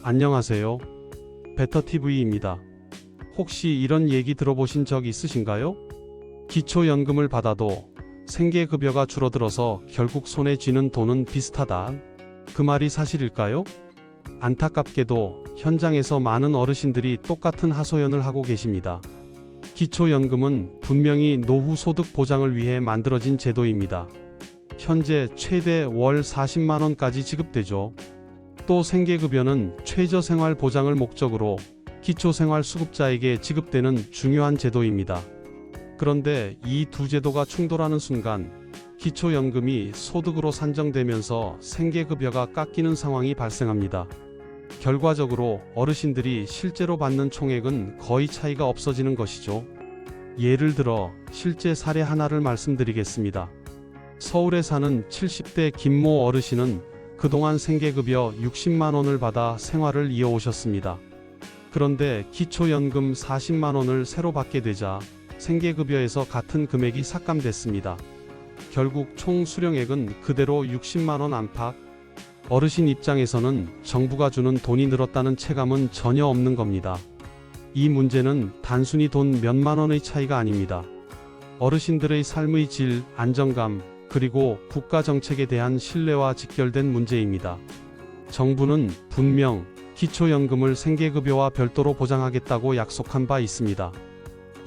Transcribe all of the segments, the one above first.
안녕하세요. 베터TV입니다. 혹시 이런 얘기 들어보신 적 있으신가요? 기초연금을 받아도 생계급여가 줄어들어서 결국 손에 쥐는 돈은 비슷하다. 그 말이 사실일까요? 안타깝게도 현장에서 많은 어르신들이 똑같은 하소연을 하고 계십니다. 기초연금은 분명히 노후 소득 보장을 위해 만들어진 제도입니다. 현재 최대 월 40만원까지 지급되죠. 또 생계급여는 최저생활 보장을 목적으로 기초생활수급자에게 지급되는 중요한 제도입니다. 그런데 이 두 제도가 충돌하는 순간 기초연금이 소득으로 산정되면서 생계급여가 깎이는 상황이 발생합니다. 결과적으로 어르신들이 실제로 받는 총액은 거의 차이가 없어지는 것이죠. 예를 들어 실제 사례 하나를 말씀드리겠습니다. 서울에 사는 70대 김모 어르신은 그동안 생계급여 60만원을 받아 생활을 이어오셨습니다. 그런데 기초연금 40만원을 새로 받게 되자 생계급여에서 같은 금액이 삭감됐습니다. 결국 총 수령액은 그대로 60만원 안팎. 어르신 입장에서는 정부가 주는 돈이 늘었다는 체감은 전혀 없는 겁니다. 이 문제는 단순히 돈 몇만원의 차이가 아닙니다. 어르신들의 삶의 질, 안정감, 그리고 국가 정책에 대한 신뢰와 직결된 문제입니다. 정부는 분명 기초연금을 생계급여와 별도로 보장하겠다고 약속한 바 있습니다.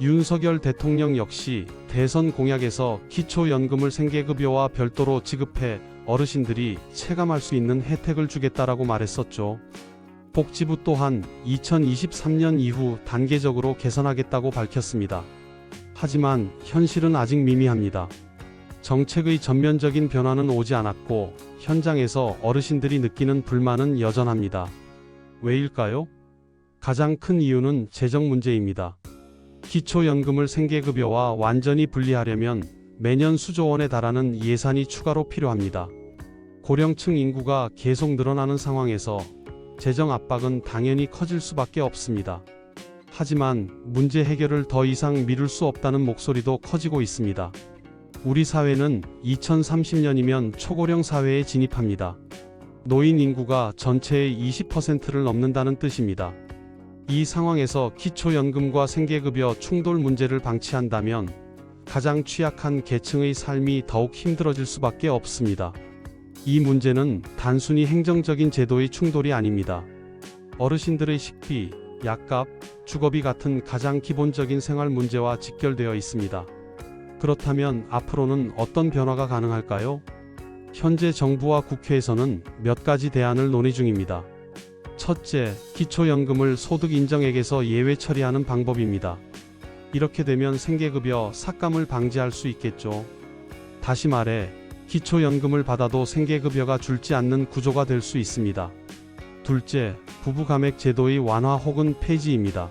윤석열 대통령 역시 대선 공약에서 기초연금을 생계급여와 별도로 지급해 어르신들이 체감할 수 있는 혜택을 주겠다라고 말했었죠. 복지부 또한 2023년 이후 단계적으로 개선하겠다고 밝혔습니다. 하지만 현실은 아직 미미합니다. 정책의 전면적인 변화는 오지 않았고 현장에서 어르신들이 느끼는 불만은 여전합니다. 왜일까요? 가장 큰 이유는 재정 문제입니다. 기초연금을 생계급여와 완전히 분리하려면 매년 수조 원에 달하는 예산이 추가로 필요합니다. 고령층 인구가 계속 늘어나는 상황에서 재정 압박은 당연히 커질 수밖에 없습니다. 하지만 문제 해결을 더 이상 미룰 수 없다는 목소리도 커지고 있습니다. 우리 사회는 2030년이면 초고령 사회에 진입합니다. 노인 인구가 전체의 20%를 넘는다는 뜻입니다. 이 상황에서 기초연금과 생계급여 충돌 문제를 방치한다면 가장 취약한 계층의 삶이 더욱 힘들어질 수밖에 없습니다. 이 문제는 단순히 행정적인 제도의 충돌이 아닙니다. 어르신들의 식비, 약값, 주거비 같은 가장 기본적인 생활 문제와 직결되어 있습니다. 그렇다면 앞으로는 어떤 변화가 가능할까요? 현재 정부와 국회에서는 몇 가지 대안을 논의 중입니다. 첫째, 기초연금을 소득 인정액에서 예외 처리하는 방법입니다. 이렇게 되면 생계급여 삭감을 방지할 수 있겠죠. 다시 말해, 기초연금을 받아도 생계급여가 줄지 않는 구조가 될 수 있습니다. 둘째, 부부감액 제도의 완화 혹은 폐지입니다.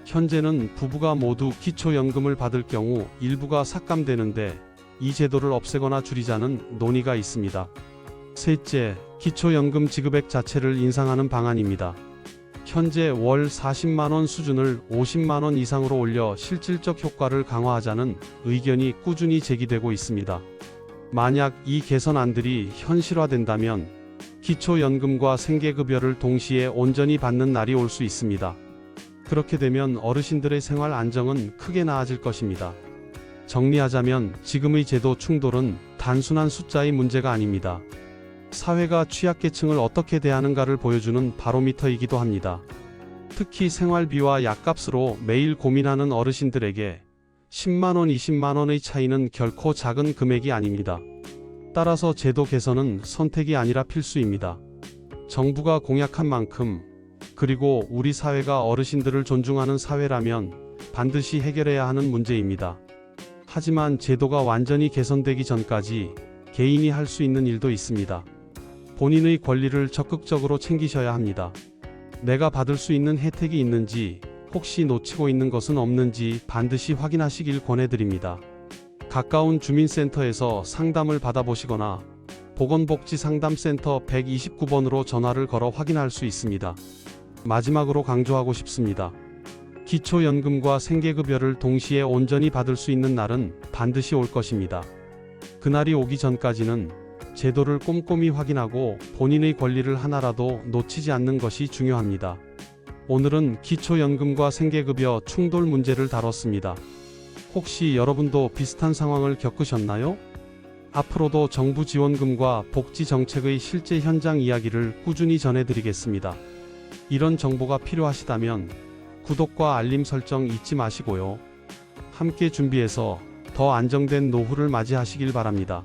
현재는 부부가 모두 기초연금을 받을 경우 일부가 삭감되는데 이 제도를 없애거나 줄이자는 논의가 있습니다. 셋째, 기초연금 지급액 자체를 인상하는 방안입니다. 현재 월 40만원 수준을 50만원 이상으로 올려 실질적 효과를 강화하자는 의견이 꾸준히 제기되고 있습니다. 만약 이 개선안들이 현실화된다면 기초연금과 생계급여를 동시에 온전히 받는 날이 올 수 있습니다. 그렇게 되면 어르신들의 생활 안정은 크게 나아질 것입니다. 정리하자면 지금의 제도 충돌은 단순한 숫자의 문제가 아닙니다. 사회가 취약계층을 어떻게 대하는가를 보여주는 바로미터이기도 합니다. 특히 생활비와 약값으로 매일 고민하는 어르신들에게 10만원, 20만원의 차이는 결코 작은 금액이 아닙니다. 따라서 제도 개선은 선택이 아니라 필수입니다. 정부가 공약한 만큼, 그리고 우리 사회가 어르신들을 존중하는 사회라면 반드시 해결해야 하는 문제입니다. 하지만 제도가 완전히 개선되기 전까지 개인이 할 수 있는 일도 있습니다. 본인의 권리를 적극적으로 챙기셔야 합니다. 내가 받을 수 있는 혜택이 있는지, 혹시 놓치고 있는 것은 없는지 반드시 확인하시길 권해드립니다. 가까운 주민센터에서 상담을 받아보시거나 보건복지상담센터 129번으로 전화를 걸어 확인할 수 있습니다. 마지막으로 강조하고 싶습니다. 기초연금과 생계급여를 동시에 온전히 받을 수 있는 날은 반드시 올 것입니다. 그날이 오기 전까지는 제도를 꼼꼼히 확인하고 본인의 권리를 하나라도 놓치지 않는 것이 중요합니다. 오늘은 기초연금과 생계급여 충돌 문제를 다뤘습니다. 혹시 여러분도 비슷한 상황을 겪으셨나요? 앞으로도 정부 지원금과 복지 정책의 실제 현장 이야기를 꾸준히 전해드리겠습니다. 이런 정보가 필요하시다면 구독과 알림 설정 잊지 마시고요. 함께 준비해서 더 안정된 노후를 맞이하시길 바랍니다.